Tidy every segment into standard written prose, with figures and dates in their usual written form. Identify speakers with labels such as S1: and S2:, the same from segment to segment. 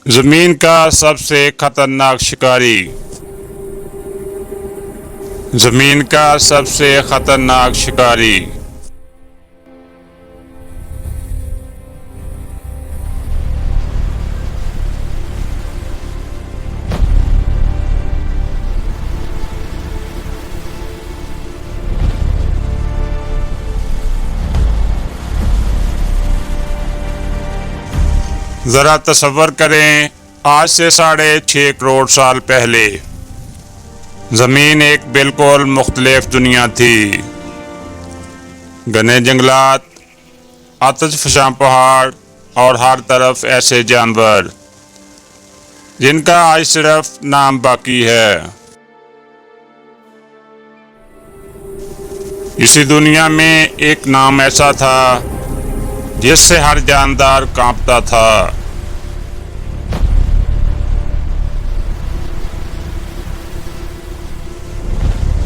S1: जमीन का सबसे खतरनाक शिकारी। जमीन का सबसे खतरनाक शिकारी। जरा तसव्वुर करें, आज से 6.5 करोड़ साल पहले ज़मीन एक बिल्कुल मुख्तलिफ दुनिया थी। घने जंगलात, आतिशफ़शां पहाड़ और हर तरफ ऐसे जानवर जिनका आज सिर्फ नाम बाकी है। इसी दुनिया में एक नाम ऐसा था जिससे हर जानदार कांपता था।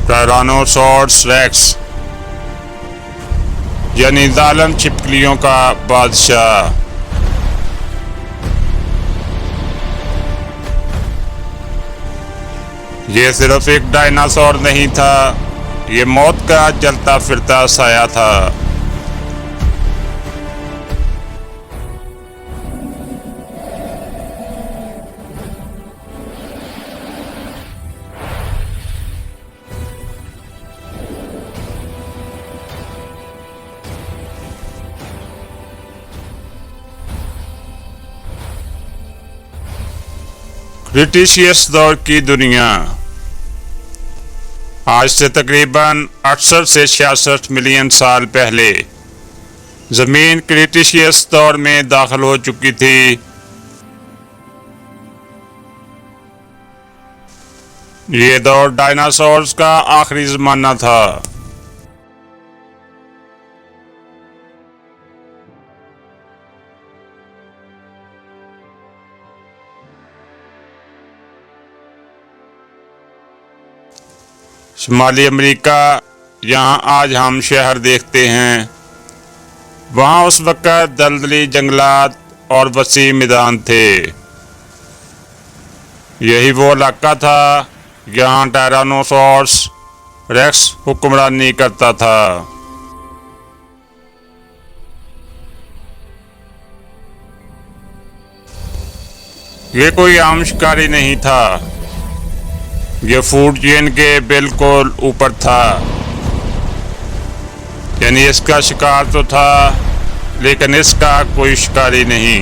S1: टायरानोसॉर्स रेक्स, यानी जालिम छिपकलियों का बादशाह। ये सिर्फ एक डायनासोर नहीं था, ये मौत का जलता फिरता साया था। क्रिटेशियस दौर की दुनिया आज से तकरीबन 68 से 66 मिलियन साल पहले ज़मीन क्रिटेशियस दौर में दाखिल हो चुकी थी। ये दौर डायनासोर्स का आखिरी ज़माना था। शुमाली अमेरिका, यहाँ आज हम शहर देखते हैं, वहाँ उस वक्त दलदली जंगलात और वसी मैदान थे। यही वो इलाका था जहाँ टायरानोसॉर्स रेक्स हुक्मरानी करता था। ये कोई आम शिकारी नहीं था, ये फूड चेन के बिल्कुल ऊपर था। यानी इसका शिकार तो था, लेकिन इसका कोई शिकारी नहीं।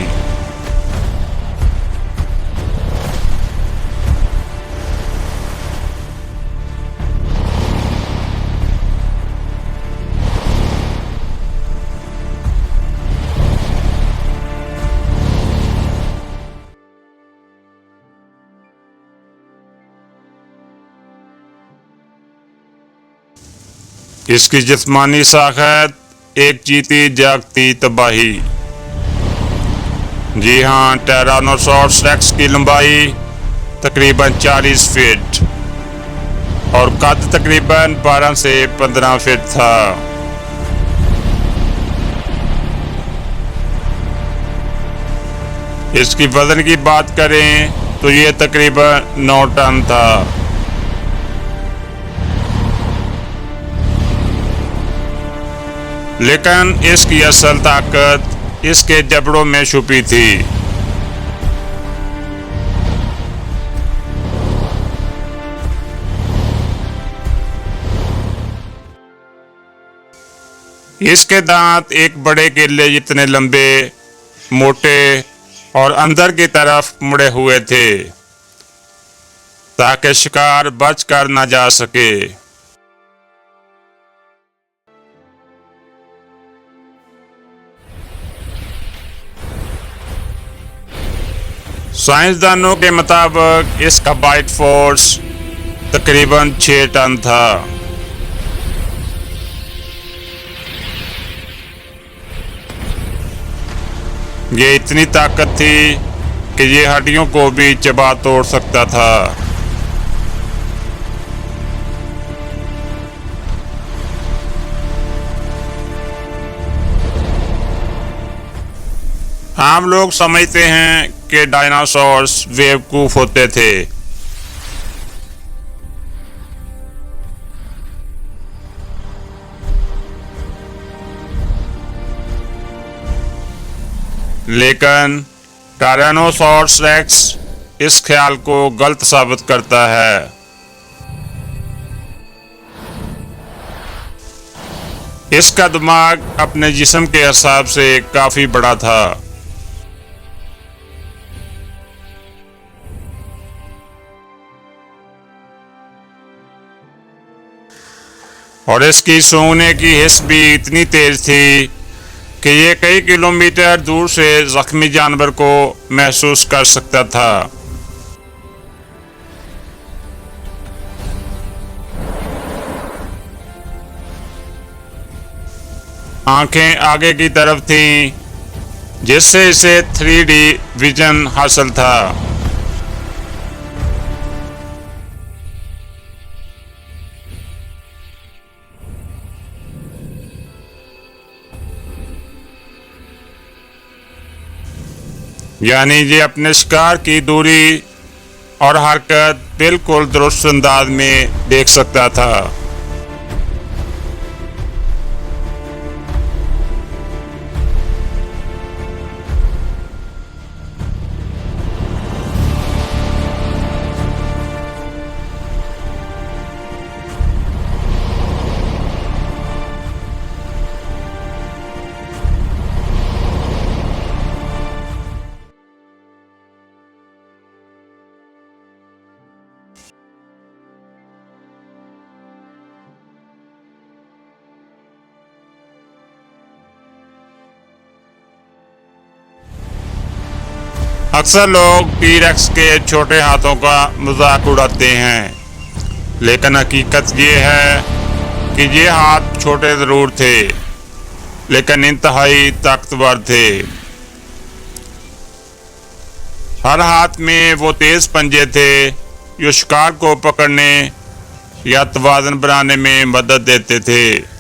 S1: इसकी जिस्मानी साखत एक जीती जागती तबाही। जी हाँ, टायरानोसॉर्स रेक्स की लंबाई तकरीबन 40 फीट और कद तकरीबन 12 से 15 फीट था। इसकी वजन की बात करें तो ये तकरीबन 9 टन था। लेकिन इसकी असल ताकत इसके जबड़ों में छुपी थी। इसके दांत एक बड़े केले जितने लंबे, मोटे और अंदर की तरफ मुड़े हुए थे ताकि शिकार बच कर न जा सके। साइंसदानों के मुताबिक इसका बाइट फोर्स तकरीबन 6 टन था। ये इतनी ताकत थी कि ये हड्डियों को भी चबा तोड़ सकता था। आम लोग समझते हैं के डायनासोर्स बेवकूफ होते थे। लेकिन टायरानोसॉर्स रेक्स इस ख्याल को गलत साबित करता है। इसका दिमाग अपने जिस्म के हिसाब से काफी बड़ा था। और इसकी सूंघने की हिस्स भी इतनी तेज थी कि ये कई किलोमीटर दूर से जख्मी जानवर को महसूस कर सकता था। आंखें आगे की तरफ थीं, जिससे इसे 3D विजन हासिल था। यानी ये अपने शिकार की दूरी और हरकत बिल्कुल दुरुस्त अंदाज में देख सकता था। अक्सर लोग टी-रेक्स के छोटे हाथों का मजाक उड़ाते हैं, लेकिन हकीकत ये है कि ये हाथ छोटे ज़रूर थे, लेकिन इंतहाई ताकतवर थे। हर हाथ में वो तेज पंजे थे जो शिकार को पकड़ने या तवाज़ुन बनाने में मदद देते थे।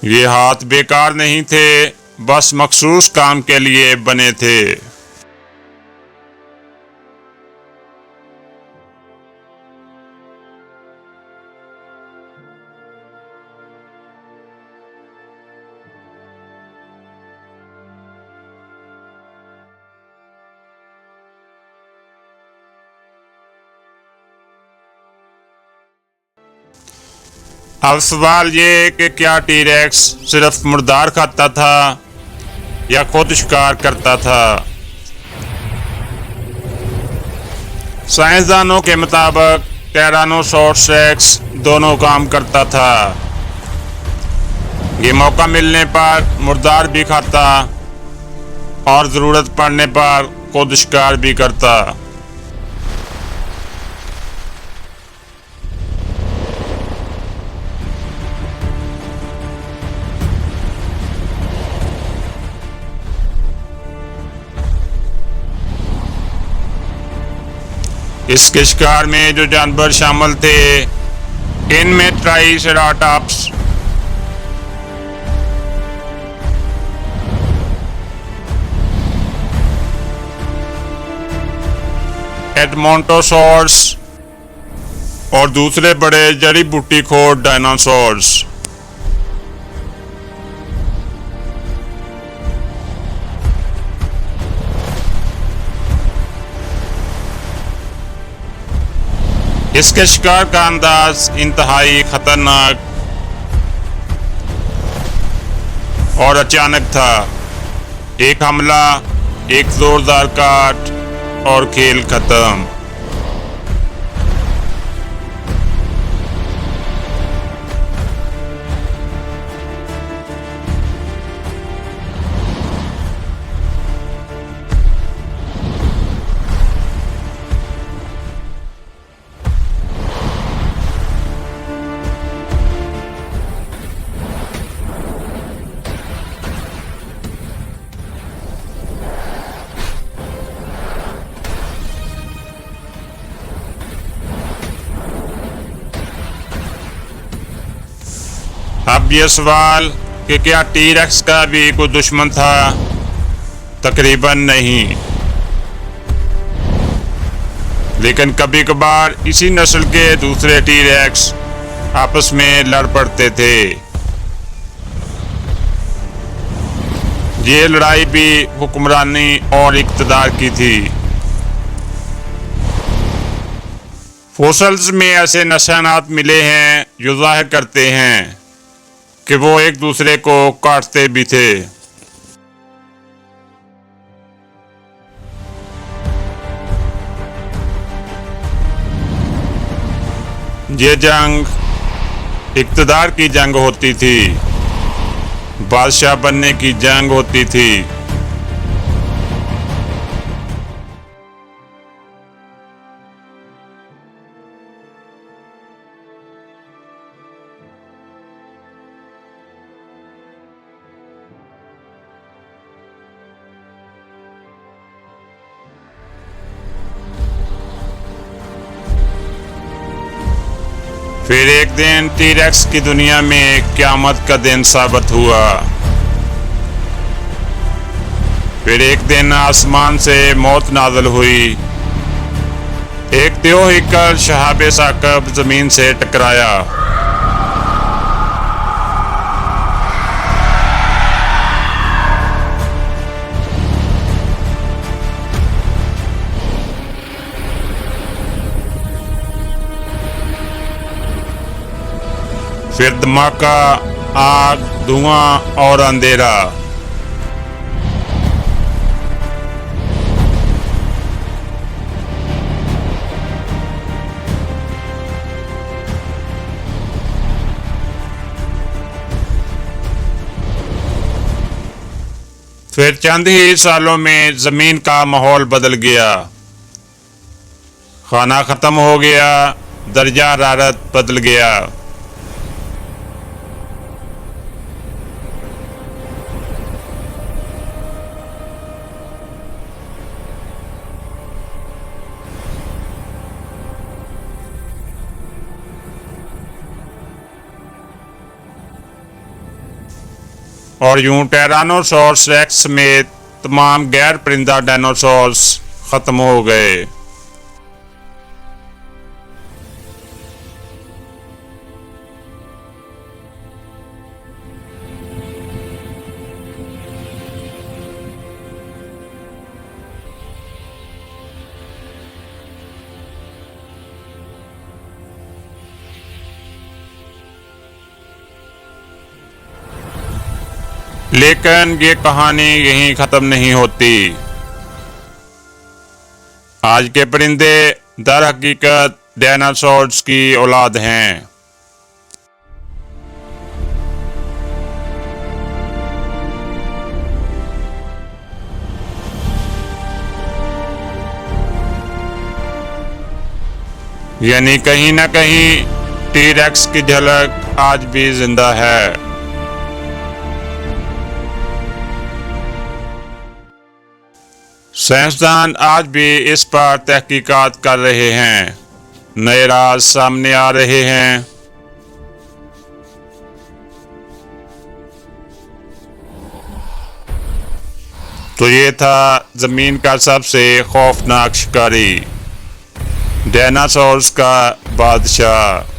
S1: ये हाथ बेकार नहीं थे, बस मखसूस काम के लिए बने थे। अब सवाल ये कि क्या टी-रेक्स सिर्फ मुर्दार खाता था या खुद शिकार करता था। साइंसदानों के मुताबिक टायरानोसॉर्स रेक्स दोनों काम करता था। ये मौका मिलने पर मुर्दार भी खाता और ज़रूरत पड़ने पर खुद शिकार भी करता। इसके शिकार में जो जानवर शामिल थे, इनमें ट्राइसेराटॉप्स, एडमोंटोसॉर्स और दूसरे बड़े जड़ी बूटी खोर डायनासोर्स। इसके शिकार का अंदाज इंतहाई खतरनाक और अचानक था। एक हमला, एक जोरदार काट और खेल खत्म। अब ये सवाल कि क्या टी-रेक्स का भी कोई दुश्मन था? तकरीबन नहीं, लेकिन कभी कभार इसी नस्ल के दूसरे टी-रेक्स आपस में लड़ पड़ते थे। ये लड़ाई भी हुक्मरानी और इक़्तिदार की थी। फोसिल्स में ऐसे निशानात मिले हैं जो जाहिर करते हैं कि वो एक दूसरे को काटते भी थे। ये जंग इक़्तिदार की जंग होती थी, बादशाह बनने की जंग होती थी। फिर एक दिन टी-रेक्स की दुनिया में क़यामत का दिन साबित हुआ। फिर एक दिन आसमान से मौत नाज़िल हुई। एक त्यो हिकल शहाब साकब जमीन से टकराया। फिर धमाका, आग, धुआं और अंधेरा। फिर चंद ही सालों में जमीन का माहौल बदल गया। खाना खत्म हो गया, दर्जा हरारत बदल गया। और यूं टायरानोसॉरस रेक्स समेत तमाम गैर परिंदा डायनासोर्स खत्म हो गए। लेकिन ये कहानी यहीं ख़त्म नहीं होती। आज के परिंदे दर हकीकत डायनासोर्स की औलाद हैं। यानी कहीं ना कहीं टी-रेक्स की झलक आज भी जिंदा है। साइंसदान आज भी इस पर तहकीकात कर रहे हैं, नए राज सामने आ रहे हैं। तो ये था जमीन का सबसे खौफनाक शिकारी, डायनासोर्स का बादशाह।